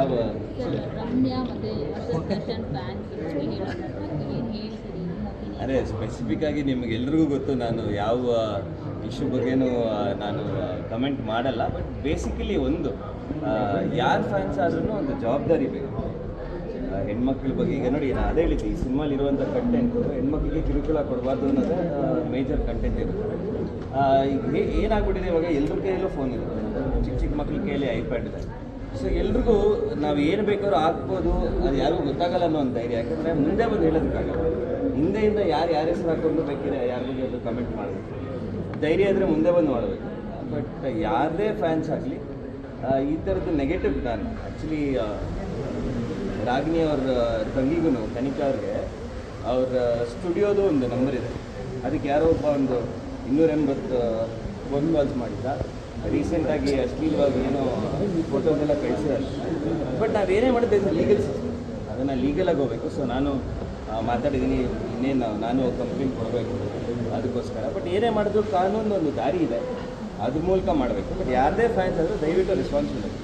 ಯಾವ ರಮ್ಯಾ ಮತ್ತು ಅಶೋಕ್ ದರ್ಶನ್ ಫ್ಯಾನ್ಸ್ ಏನು ಹೇಳ್ತೀರಿ? ಅದೇ ಸ್ಪೆಸಿಫಿಕ್ ಆಗಿ ನಿಮಗೆಲ್ರಿಗೂ ಗೊತ್ತು, ನಾನು ಯಾವ ಇಶ್ಯೂ ಬಗ್ಗೆನೂ ನಾನು ಕಮೆಂಟ್ ಮಾಡಲ್ಲ. ಬಟ್ ಬೇಸಿಕಲಿ ಒಂದು ಯಾರು ಫ್ಯಾನ್ಸ್ ಆದ್ರೂ ಒಂದು ಜವಾಬ್ದಾರಿ ಬೇಕು. ಹೆಣ್ಮಕ್ಳ ಬಗ್ಗೆ ಈಗ ನೋಡಿ, ನಾನು ಅದೇ ಹೇಳಿದ್ದೆ, ಈ ಸಿನಿಮಾಲಿ ಇರುವಂಥ ಕಂಟೆಂಟು ಹೆಣ್ಮಕ್ಳಿಗೆ ಕಿರುಕುಳ ಕೊಡಬಾರ್ದು ಅನ್ನೋದೇ ಮೇಜರ್ ಕಂಟೆಂಟ್ ಇರುತ್ತೆ. ಈಗ ಏನಾಗ್ಬಿಟ್ಟಿದೆ, ಇವಾಗ ಎಲ್ಲರ ಕೈಯಲ್ಲೂ ಫೋನ್ ಇರುತ್ತೆ, ಚಿಕ್ಕ ಚಿಕ್ಕ ಮಕ್ಳ ಕೈಯಲ್ಲಿ ಐಪ್ಯಾಡ್ ಇದೆ. ಸೊ ಎಲ್ರಿಗೂ ನಾವು ಏನು ಬೇಕಾದ್ರೂ ಹಾಕ್ಬೋದು, ಅದು ಯಾರಿಗೂ ಗೊತ್ತಾಗಲ್ಲ ಅನ್ನೋ ಒಂದು ಧೈರ್ಯ. ಯಾಕಂದರೆ ಮುಂದೆ ಬಂದು ಹೇಳೋದಕ್ಕಾಗಲ್ಲ. ಹಿಂದೆಯಿಂದ ಯಾರು ಯಾರ ಹೆಸರು ಹಾಕೊಂಡು ಬೇಕಿದ್ರೆ ಯಾರ ಬಗ್ಗೆ ಅದು ಕಮೆಂಟ್ ಮಾಡಬೇಕು. ಧೈರ್ಯ ಇದ್ದರೆ ಮುಂದೆ ಬಂದು ಮಾಡಬೇಕು. ಬಟ್ ಯಾರದೇ ಫ್ಯಾನ್ಸ್ ಆಗಲಿ ಈ ಥರದ್ದು ನೆಗೆಟಿವ್, ನಾನು ಆ್ಯಕ್ಚುಲಿ ರಾಗಿಣಿ ಅವ್ರ ತಂಗಿಗೂ ಕನಿಕಾ ಅವ್ರಿಗೆ ಅವ್ರ ಸ್ಟುಡಿಯೋದು ಒಂದು ನಂಬರ್ ಇದೆ. ಅದಕ್ಕೆ ಯಾರೋ ಒಬ್ಬ ಒಂದು 280 ಫೋನ್ ಕಾಲ್ಸ್ ಮಾಡಿದ್ದ. ರೀಸೆಂಟಾಗಿ ಅಶ್ಲೀಲವಾಗಿ ಏನೋ ಫೋಟೋದೆಲ್ಲ ಕಳಿಸಿರಲ್ಲ. ಬಟ್ ನಾವೇನೇ ಮಾಡಿದ್ರೆ ಲೀಗಲ್ ಸಿಸ್ಟಮ್, ಅದನ್ನು ಲೀಗಲಾಗಿ ಹೋಗಬೇಕು. ಸೊ ನಾನು ಮಾತಾಡಿದ್ದೀನಿ, ಇನ್ನೇನು ನಾನು ಕಂಪ್ಲೇಂಟ್ ಕೊಡಬೇಕು ಅದಕ್ಕೋಸ್ಕರ. ಬಟ್ ಏನೇ ಮಾಡಿದ್ರು ಕಾನೂನು ಒಂದು ದಾರಿ ಇದೆ, ಅದ್ರ ಮೂಲಕ ಮಾಡಬೇಕು. ಬಟ್ ಯಾರದೇ ಫ್ಯಾನ್ಸ್ ಆದರೆ ದಯವಿಟ್ಟು ರೆಸ್ಪಾನ್ಸಿಬಿಲಿಟಿ.